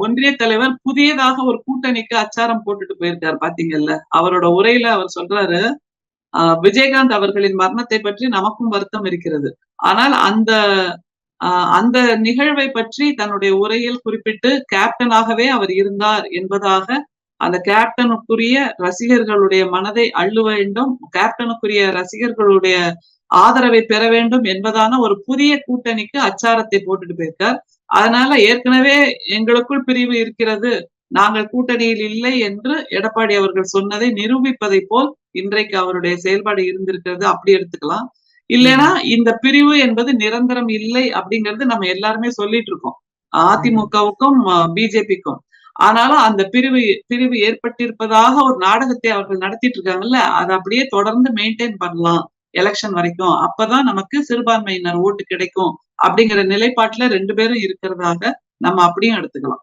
ஒன்றிய தலைவர் புதியதாக ஒரு கூட்டணிக்கு அச்சாரம் போட்டுட்டு போயிருக்காரு பாத்தீங்கல்ல. அவரோட உரையில அவர் சொல்றாரு, விஜயகாந்த் அவர்களின் மரணத்தை பற்றி நமக்கும் வருத்தம் இருக்கிறது. ஆனால் அ அந்த நிகழ்வை பற்றி தன்னுடைய உரையில் குறிப்பிட்டு கேப்டனாகவே அவர் இருந்தார் என்பதாக, அந்த கேப்டனுக்குரிய ரசிகர்களுடைய மனதை அள்ள வேண்டும். கேப்டனுக்குரிய ரசிகர்களுடைய ஆதரவை பெற வேண்டும் என்பதான ஒரு புதிய கூட்டணிக்கு அச்சாரத்தை போட்டுட்டு போயிருக்கார். அதனால ஏற்கனவே எங்களுக்குள் பிரிவு இருக்கிறது. நாங்கள் கூட்டணியில் இல்லை என்று எடப்பாடி அவர்கள் சொன்னதை நிரூபிப்பதைப் போல் இன்றைக்கு அவருடைய செயல்பாடு இருந்திருக்கிறது. அப்படி எடுத்துக்கலாம். இல்லைன்னா ம்ஹ்ம். இந்த பிரிவு என்பது நிரந்தரம் இல்லை அப்படிங்கிறது நம்ம எல்லாருமே சொல்லிட்டு இருக்கோம். ம்ஹ்ம். அதிமுகவுக்கும், பிஜேபிக்கும். ஆனாலும் அந்த பிரிவு பிரிவு ஏற்பட்டிருப்பதாக ஒரு நாடகத்தை அவர்கள் நடத்திட்டு இருக்காங்கல்ல, அத அப்படியே தொடர்ந்து மெயின்டெயின் பண்ணலாம். எலக்ஷன் வரைக்கும். அப்பதான் நமக்கு சிறுபான்மையினர் ஓட்டு கிடைக்கும். அப்படிங்கிற நிலைப்பாட்டுல 2 பேரும் இருக்கிறதாக நம்ம அப்படியும் எடுத்துக்கலாம்.